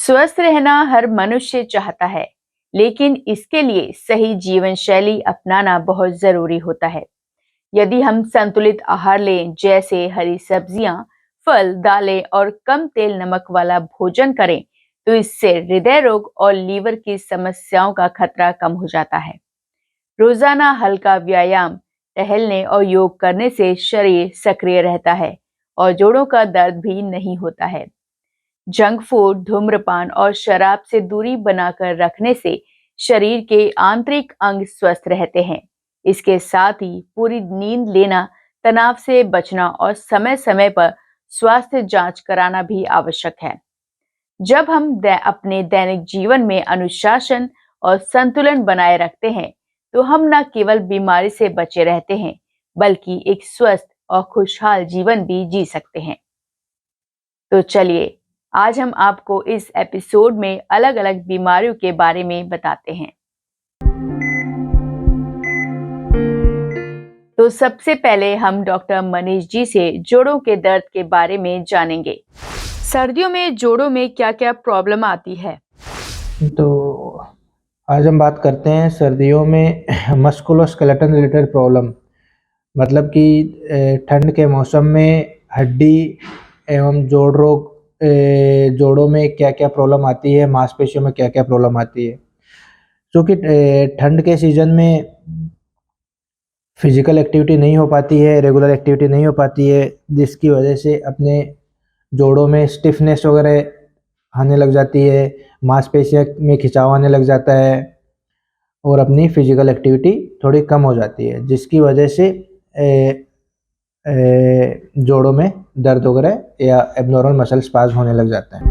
स्वस्थ रहना हर मनुष्य चाहता है, लेकिन इसके लिए सही जीवन शैली अपनाना बहुत जरूरी होता है। यदि हम संतुलित आहार लें, जैसे हरी सब्जियां, फल, दालें और कम तेल नमक वाला भोजन करें, तो इससे हृदय रोग और लीवर की समस्याओं का खतरा कम हो जाता है। रोजाना हल्का व्यायाम, टहलने और योग करने से शरीर सक्रिय रहता है और जोड़ों का दर्द भी नहीं होता है। जंक फूड, धूम्रपान और शराब से दूरी बनाकर रखने से शरीर के आंतरिक अंग स्वस्थ रहते हैं। इसके साथ ही पूरी नींद लेना, तनाव से बचना और समय समय पर स्वास्थ्य जांच कराना भी आवश्यक है। जब हम अपने दैनिक जीवन में अनुशासन और संतुलन बनाए रखते हैं, तो हम न केवल बीमारी से बचे रहते हैं, बल्कि एक स्वस्थ और खुशहाल जीवन भी जी सकते हैं। तो चलिए, आज हम आपको इस एपिसोड में अलग अलग बीमारियों के बारे में बताते हैं। तो सबसे पहले हम डॉक्टर मनीष जी से जोड़ों के दर्द के बारे में जानेंगे। सर्दियों में जोड़ों में क्या-क्या प्रॉब्लम आती है? तो आज हम बात करते हैं सर्दियों में मस्कुलोस्केलेटल रिलेटेड प्रॉब्लम। मतलब कि ठंड के मौसम में हड्डी एवं जोड़ रोग, जोड़ों में क्या क्या प्रॉब्लम आती है, मांसपेशियों में क्या क्या प्रॉब्लम आती है। क्योंकि ठंड के सीज़न में फिजिकल एक्टिविटी नहीं हो पाती है, रेगुलर एक्टिविटी नहीं हो पाती है, जिसकी वजह से अपने जोड़ों में स्टिफनेस वगैरह आने लग जाती है, मांसपेशियों में खिंचाव आने लग जाता है और अपनी फिजिकल एक्टिविटी थोड़ी कम हो जाती है, जिसकी वजह से जोड़ों में दर्द वगैरह या एब्नॉर्मल मसल स्पाज होने लग जाता है।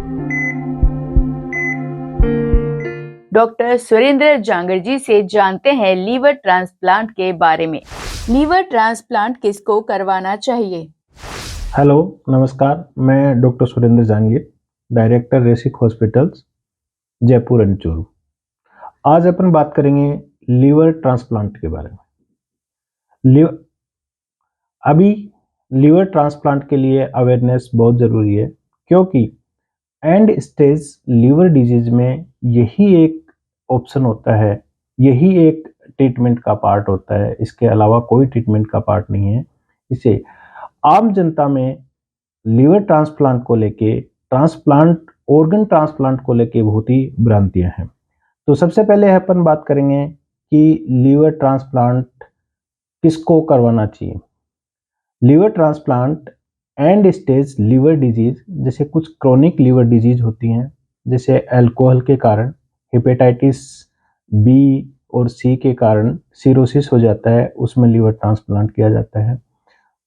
डॉक्टर सुरेंद्र जांगड़ जी से जानते हैं लीवर ट्रांसप्लांट के बारे में। लीवर ट्रांसप्लांट किसको करवाना चाहिए? हेलो, नमस्कार। मैं डॉक्टर सुरेंद्र जांगीर, डायरेक्टर रेसिक हॉस्पिटल्स, जयपुर एंड चूरू। आज अपन बात करेंगे लीवर ट्रांसप्लांट के बारे में। अभी लीवर ट्रांसप्लांट के लिए अवेयरनेस बहुत ज़रूरी है, क्योंकि एंड स्टेज लीवर डिजीज में यही एक ऑप्शन होता है, यही एक ट्रीटमेंट का पार्ट होता है। इसके अलावा कोई ट्रीटमेंट का पार्ट नहीं है। इसे आम जनता में लीवर ट्रांसप्लांट को लेके, ऑर्गन ट्रांसप्लांट को लेके बहुत ही भ्रांतियां हैं। तो सबसे पहले अपन बात करेंगे कि लीवर ट्रांसप्लांट किसको करवाना चाहिए। Liver transplant end stage liver disease, जैसे कुछ क्रोनिक लीवर डिजीज होती हैं, जैसे अल्कोहल के कारण, हेपेटाइटिस बी और सी के कारण सिरोसिस हो जाता है, उसमें लीवर ट्रांसप्लांट किया जाता है।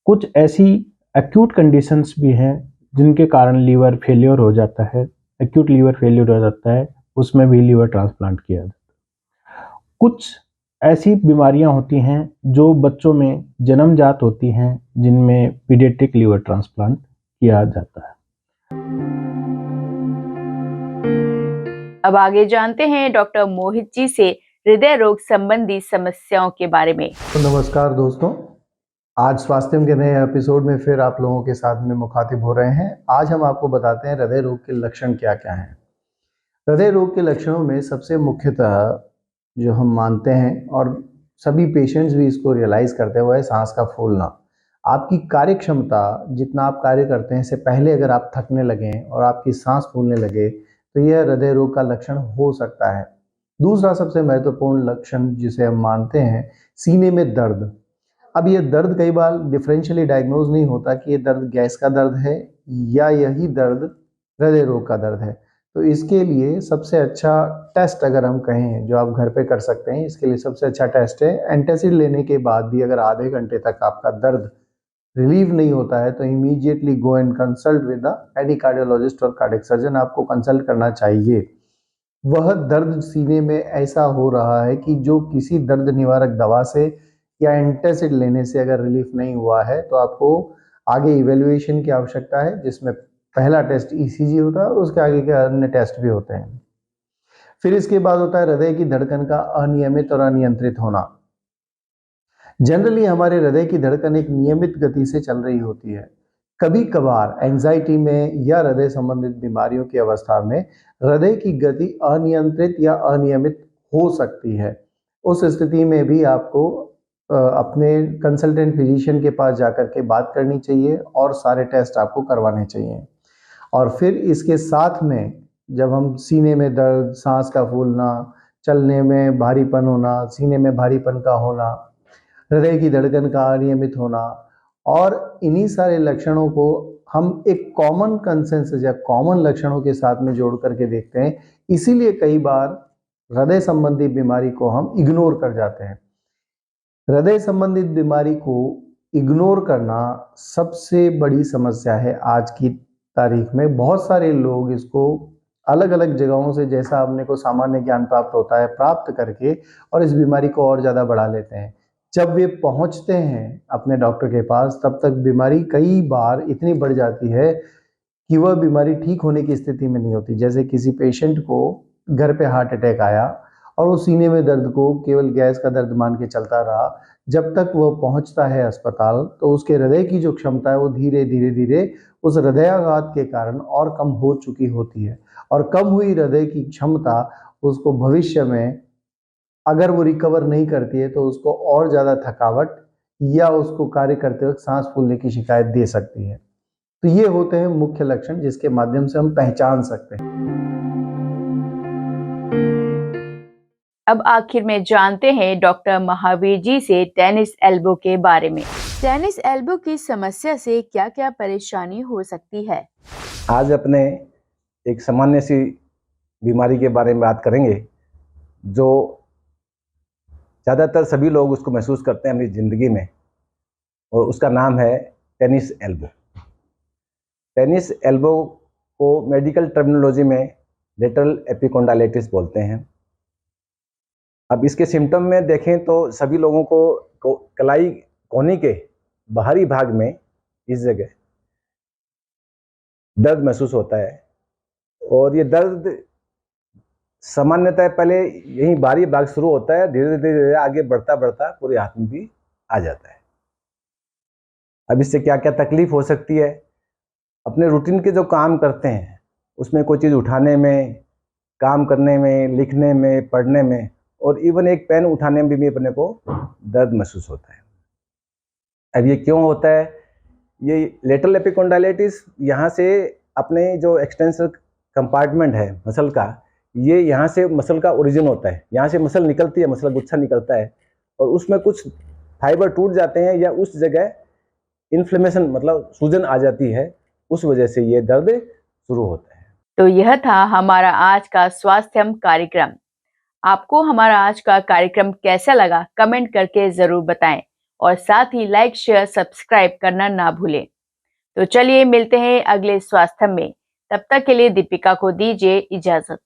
कुछ ऐसी एक्यूट कंडीशंस भी हैं जिनके कारण लीवर फेलियर हो जाता है, एक्यूट लीवर फेलियर हो जाता है, उसमें भी लीवर ट्रांसप्लांट किया जाता है। कुछ ऐसी बीमारियां होती हैं जो बच्चों में जन्मजात होती हैं, जिनमें पीडियाट्रिक लीवर ट्रांसप्लांट किया जाता है। अब आगे जानते हैं डॉक्टर मोहित जी से हृदय रोग संबंधी समस्याओं के बारे में। तो नमस्कार दोस्तों, आज स्वास्थ्य के नए एपिसोड में फिर आप लोगों के साथ में मुखातिब हो रहे हैं। आज हम आपको बताते हैं हृदय रोग के लक्षण क्या क्या हैं। हृदय रोग के लक्षणों में सबसे मुख्यतः जो हम मानते हैं और सभी पेशेंट्स भी इसको रियलाइज़ करते हैं, वो है सांस का फूलना। आपकी कार्य क्षमता, जितना आप कार्य करते हैं, इससे पहले अगर आप थकने लगें और आपकी सांस फूलने लगे, तो यह हृदय रोग का लक्षण हो सकता है। दूसरा सबसे महत्वपूर्ण लक्षण जिसे हम मानते हैं, सीने में दर्द। अब ये दर्द कई बार डिफरेंशियली डायग्नोज नहीं होता कि ये दर्द गैस का दर्द है या यही दर्द हृदय रोग का दर्द है। तो इसके लिए सबसे अच्छा टेस्ट अगर हम कहें जो आप घर पे कर सकते हैं, इसके लिए सबसे अच्छा टेस्ट है एंटासिड लेने के बाद भी अगर आधे घंटे तक आपका दर्द रिलीव नहीं होता है, तो immediately go and consult with the any cardiologist और कार्डियक सर्जन। आपको कंसल्ट करना चाहिए। वह दर्द सीने में ऐसा हो रहा है कि जो किसी दर्द निवारक दवा से या एंटासिड लेने से अगर रिलीफ नहीं हुआ है, तो आपको आगे इवेल्युएशन की आवश्यकता है, जिसमें पहला टेस्ट ईसीजी होता है और उसके आगे के अन्य टेस्ट भी होते हैं। फिर इसके बाद होता है हृदय की धड़कन का अनियमित और अनियंत्रित होना। जनरली हमारे हृदय की धड़कन एक नियमित गति से चल रही होती है, कभी कभार एंजाइटी में या हृदय संबंधित बीमारियों की अवस्था में हृदय की गति अनियंत्रित या अनियमित हो सकती है। उस स्थिति में भी आपको अपने कंसल्टेंट फिजिशियन के पास जाकर के बात करनी चाहिए और सारे टेस्ट आपको करवाने चाहिए। और फिर इसके साथ में जब हम सीने में दर्द, सांस का फूलना, चलने में भारीपन होना, सीने में भारीपन का होना, हृदय की धड़कन का अनियमित होना और इन्हीं सारे लक्षणों को हम एक कॉमन कंसेंसस या कॉमन लक्षणों के साथ में जोड़ करके देखते हैं। इसीलिए कई बार हृदय संबंधी बीमारी को हम इग्नोर कर जाते हैं। हृदय संबंधित बीमारी को इग्नोर करना सबसे बड़ी समस्या है आज की तारीख में। बहुत सारे लोग इसको अलग अलग जगहों से, जैसा अपने को सामान्य ज्ञान प्राप्त होता है, प्राप्त करके और इस बीमारी को और ज़्यादा बढ़ा लेते हैं। जब वे पहुंचते हैं अपने डॉक्टर के पास, तब तक बीमारी कई बार इतनी बढ़ जाती है कि वह बीमारी ठीक होने की स्थिति में नहीं होती। जैसे किसी पेशेंट को घर पे हार्ट अटैक आया और वो सीने में दर्द को केवल गैस का दर्द मान के चलता रहा। जब तक वह पहुंचता है अस्पताल, तो उसके हृदय की जो क्षमता है वो धीरे धीरे उस हृदयाघात के कारण और कम हो चुकी होती है। और कम हुई हृदय की क्षमता उसको भविष्य में अगर वो रिकवर नहीं करती है तो उसको और ज़्यादा थकावट या उसको कार्य करते वक्त सांस फूलने की शिकायत दे सकती है। तो ये होते हैं मुख्य लक्षण जिसके माध्यम से हम पहचान सकते हैं। अब आखिर में जानते हैं डॉक्टर महावीर जी से टेनिस एल्बो के बारे में। टेनिस एल्बो की समस्या से क्या क्या परेशानी हो सकती है? आज अपने एक सामान्य सी बीमारी के बारे में बात करेंगे जो ज़्यादातर सभी लोग उसको महसूस करते हैं अपनी ज़िंदगी में, और उसका नाम है टेनिस एल्बो। टेनिस एल्बो को मेडिकल टर्मिनोलॉजी में लेटरल एपिकोंडाइलिटिस बोलते हैं। अब इसके सिम्टम में देखें तो सभी लोगों को कलाई कोहनी के बाहरी भाग में इस जगह दर्द महसूस होता है, और ये दर्द सामान्यतः पहले यही बाहरी भाग शुरू होता है, धीरे धीरे आगे बढ़ता बढ़ता पूरे हाथ में भी आ जाता है। अब इससे क्या क्या तकलीफ हो सकती है? अपने रूटीन के जो काम करते हैं उसमें कोई चीज़ उठाने में, काम करने में, लिखने में, पढ़ने में, और इवन एक पेन उठाने में भी अपने को दर्द महसूस होता है। अब ये क्यों होता है? ये लेटरल एपिकोंडाइलिटिस यहाँ से अपने जो एक्सटेंसर कंपार्टमेंट है मसल का, ये यहाँ से मसल का ओरिजिन होता है। यहाँ से मसल निकलती है, मसल गुच्छा निकलता है, और उसमें कुछ फाइबर टूट जाते हैं या उस जगह इन्फ्लेमेशन मतलब सूजन आ जाती है, उस वजह से ये दर्द शुरू होता है। तो यह था हमारा आज का स्वास्थ्यम कार्यक्रम। आपको हमारा आज का कार्यक्रम कैसा लगा कमेंट करके जरूर बताएं, और साथ ही लाइक, शेयर, सब्सक्राइब करना ना भूलें। तो चलिए मिलते हैं अगले स्वास्थ्यम में। तब तक के लिए दीपिका को दीजिए इजाजत।